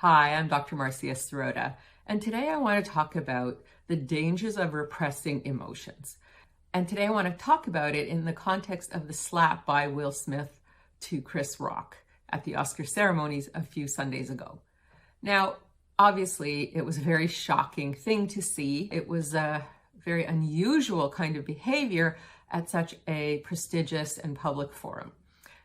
Hi, I'm Dr. Marcia Sirota, and today I want to talk about the dangers of repressing emotions. And today I want to talk about it in the context of the slap by Will Smith to Chris Rock at the Oscar ceremonies a few Sundays ago. Now, obviously, it was a very shocking thing to see. It was a very unusual kind of behavior at such a prestigious and public forum.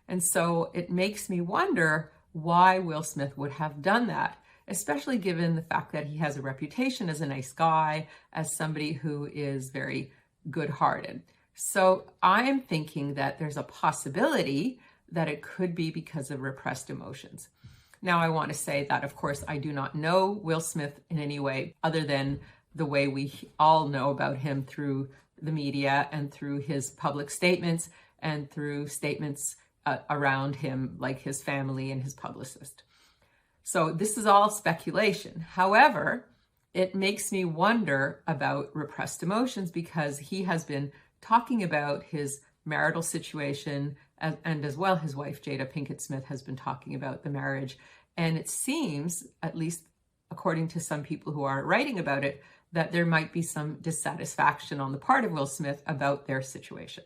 And so it makes me wonder why Will Smith would have done that, especially given the fact that he has a reputation as a nice guy, as somebody who is very good-hearted. So I am thinking that there's a possibility that it could be because of repressed emotions. Now, I want to say that, of course, I do not know Will Smith in any way other than the way we all know about him through the media and through his public statements and through statements around him, like his family and his publicist. So this is all speculation. However, it makes me wonder about repressed emotions because he has been talking about his marital situation and as well his wife, Jada Pinkett Smith, has been talking about the marriage. And it seems, at least according to some people who are writing about it, that there might be some dissatisfaction on the part of Will Smith about their situation.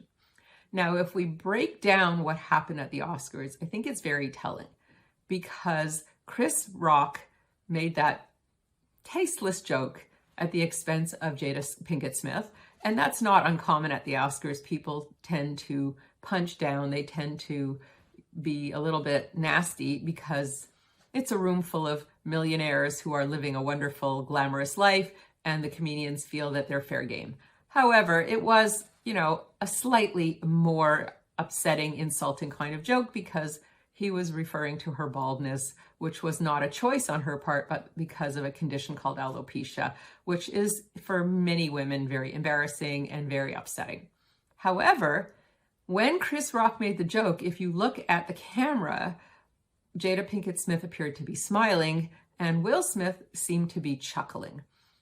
Now, if we break down what happened at the Oscars, I think it's very telling because Chris Rock made that tasteless joke at the expense of Jada Pinkett Smith. And that's not uncommon at the Oscars. People tend to punch down. They tend to be a little bit nasty because it's a room full of millionaires who are living a wonderful, glamorous life, and the comedians feel that they're fair game. However, it was, a slightly more upsetting, insulting kind of joke because he was referring to her baldness, which was not a choice on her part, but because of a condition called alopecia, which is for many women very embarrassing and very upsetting. However, when Chris Rock made the joke, if you look at the camera, Jada Pinkett Smith appeared to be smiling and Will Smith seemed to be chuckling.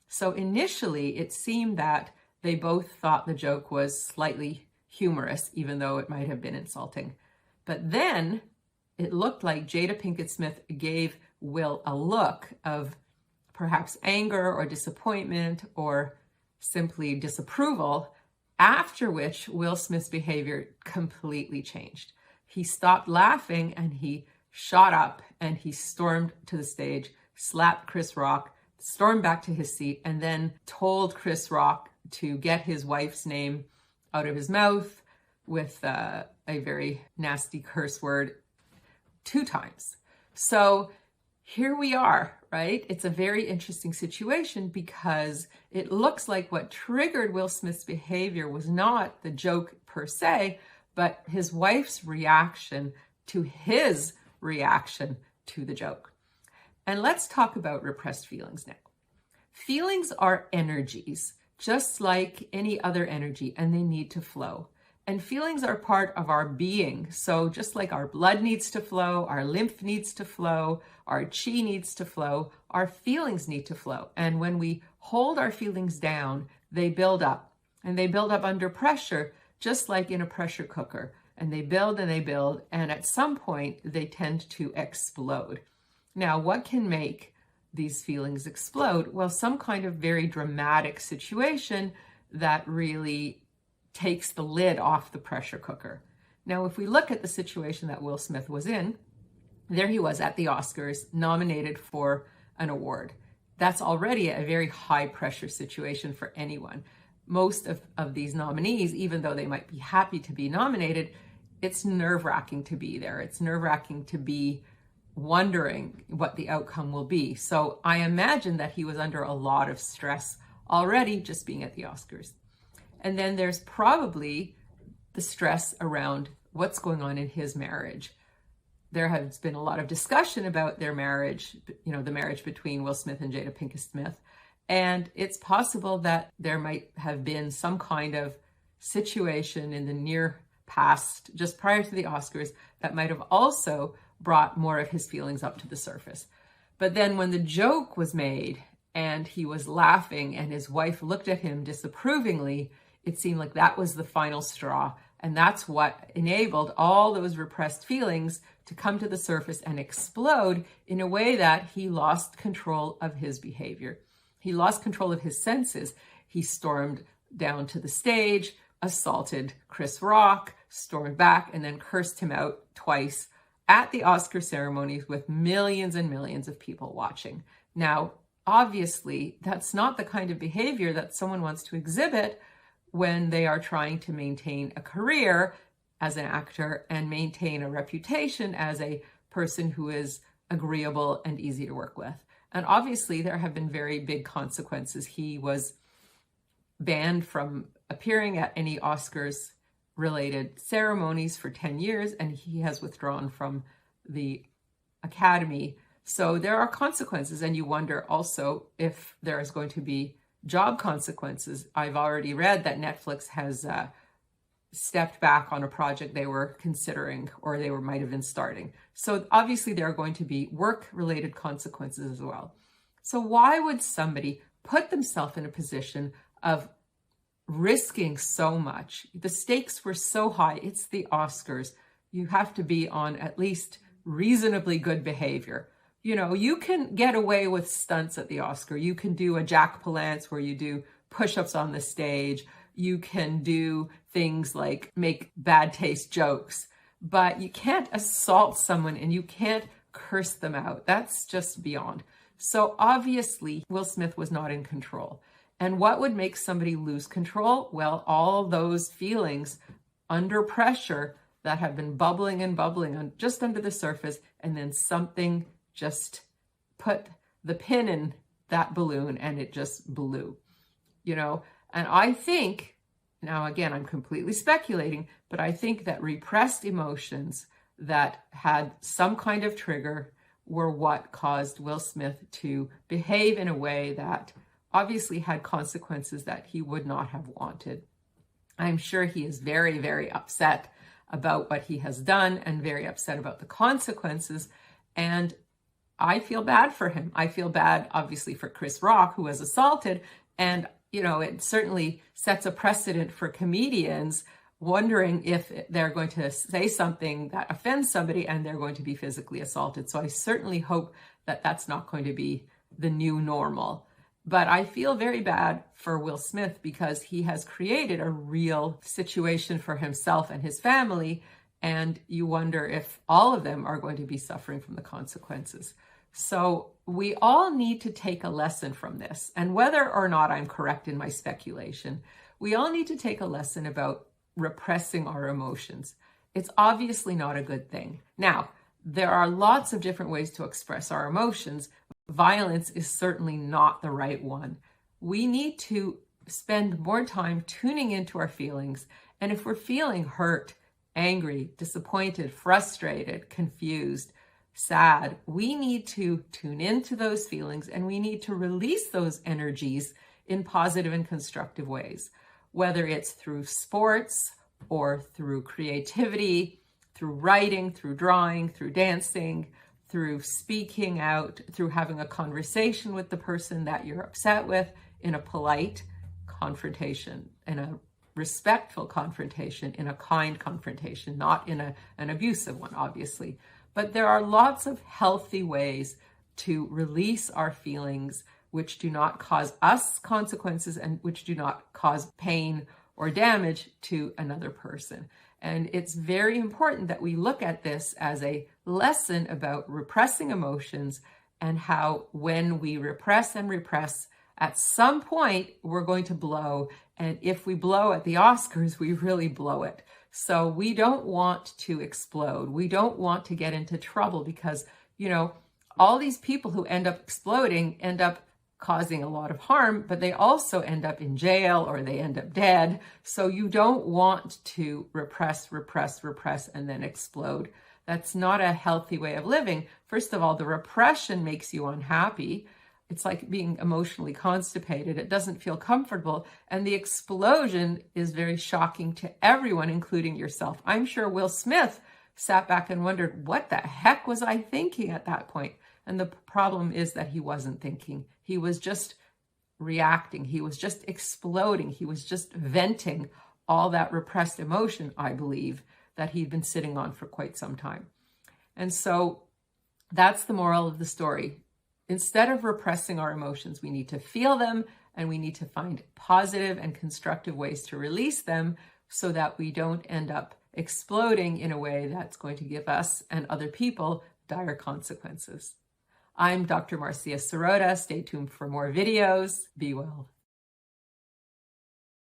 So initially, it seemed that they both thought the joke was slightly humorous, even though it might have been insulting. But then it looked like Jada Pinkett Smith gave Will a look of perhaps anger or disappointment or simply disapproval, after which Will Smith's behavior completely changed. He stopped laughing and he shot up and he stormed to the stage, slapped Chris Rock, stormed back to his seat, and then told Chris Rock to get his wife's name out of his mouth with a very nasty curse word 2 times. So here we are, right? It's a very interesting situation because it looks like what triggered Will Smith's behavior was not the joke per se, but his wife's reaction to his reaction to the joke. And let's talk about repressed feelings now. Feelings are energies, just like any other energy, and they need to flow. And feelings are part of our being. So just like our blood needs to flow, our lymph needs to flow, our chi needs to flow, our feelings need to flow. And when we hold our feelings down, they build up. And they build up under pressure, just like in a pressure cooker. And they build and they build, and at some point, they tend to explode. Now, what can make these feelings explode? Well, some kind of very dramatic situation that really takes the lid off the pressure cooker. Now, if we look at the situation that Will Smith was in, there he was at the Oscars, nominated for an award. That's already a very high pressure situation for anyone. Most of these nominees, even though they might be happy to be nominated, it's nerve-wracking to be there. It's nerve-wracking to be wondering what the outcome will be. So I imagine that he was under a lot of stress already just being at the Oscars. And then there's probably the stress around what's going on in his marriage. There has been a lot of discussion about their marriage, the marriage between Will Smith and Jada Pinkett Smith. And it's possible that there might have been some kind of situation in the near past, just prior to the Oscars, that might have also brought more of his feelings up to the surface. But then when the joke was made and he was laughing and his wife looked at him disapprovingly, it seemed like that was the final straw. And that's what enabled all those repressed feelings to come to the surface and explode in a way that he lost control of his behavior. He lost control of his senses. He stormed down to the stage, assaulted Chris Rock, stormed back, and then cursed him out twice at the Oscar ceremonies with millions and millions of people watching. Now, obviously, that's not the kind of behavior that someone wants to exhibit when they are trying to maintain a career as an actor and maintain a reputation as a person who is agreeable and easy to work with. And obviously, there have been very big consequences. He was banned from appearing at any Oscars-related ceremonies for 10 years, and he has withdrawn from the Academy. So there are consequences, and you wonder also if there is going to be job consequences. I've already read that Netflix has stepped back on a project they were considering, or they might have been starting. So obviously there are going to be work-related consequences as well. So why would somebody put themselves in a position of risking so much? The stakes were so high. It's the Oscars. You have to be on at least reasonably good behavior. You know, you can get away with stunts at the Oscar. You can do a Jack Palance where you do push-ups on the stage. You can do things like make bad taste jokes, but you can't assault someone and you can't curse them out. That's just beyond. So obviously, Will Smith was not in control. And what would make somebody lose control? Well, all those feelings under pressure that have been bubbling and bubbling on just under the surface, and then something just put the pin in that balloon and it just blew, you know? And I think, now again, I'm completely speculating, but I think that repressed emotions that had some kind of trigger were what caused Will Smith to behave in a way that obviously had consequences that he would not have wanted. I'm sure he is very, very upset about what he has done and very upset about the consequences. And I feel bad for him. I feel bad, obviously, for Chris Rock, who was assaulted. And, you know, it certainly sets a precedent for comedians wondering if they're going to say something that offends somebody and they're going to be physically assaulted. So I certainly hope that that's not going to be the new normal. But I feel very bad for Will Smith because he has created a real situation for himself and his family. And you wonder if all of them are going to be suffering from the consequences. So we all need to take a lesson from this. And whether or not I'm correct in my speculation, we all need to take a lesson about repressing our emotions. It's obviously not a good thing. Now, there are lots of different ways to express our emotions. Violence is certainly not the right one. We need to spend more time tuning into our feelings. And if we're feeling hurt, angry, disappointed, frustrated, confused, sad, we need to tune into those feelings and we need to release those energies in positive and constructive ways, whether it's through sports or through creativity, through writing, through drawing, through dancing, through speaking out, through having a conversation with the person that you're upset with in a polite confrontation, in a respectful confrontation, in a kind confrontation, not in an abusive one, obviously. But there are lots of healthy ways to release our feelings which do not cause us consequences and which do not cause pain or damage to another person. And it's very important that we look at this as a lesson about repressing emotions and how when we repress and repress, at some point we're going to blow. And if we blow at the Oscars, we really blow it. So we don't want to explode. We don't want to get into trouble because, you know, all these people who end up exploding end up causing a lot of harm, but they also end up in jail or they end up dead. So you don't want to repress, and then explode. That's not a healthy way of living. First of all, the repression makes you unhappy. It's like being emotionally constipated. It doesn't feel comfortable. And the explosion is very shocking to everyone, including yourself. I'm sure Will Smith sat back and wondered, what the heck was I thinking at that point? And the problem is that he wasn't thinking. He was just reacting. He was just exploding. He was just venting all that repressed emotion, I believe, that he'd been sitting on for quite some time. And so that's the moral of the story. Instead of repressing our emotions, we need to feel them, and we need to find positive and constructive ways to release them so that we don't end up exploding in a way that's going to give us and other people dire consequences. I'm Dr. Marcia Sirota. Stay tuned for more videos. Be well.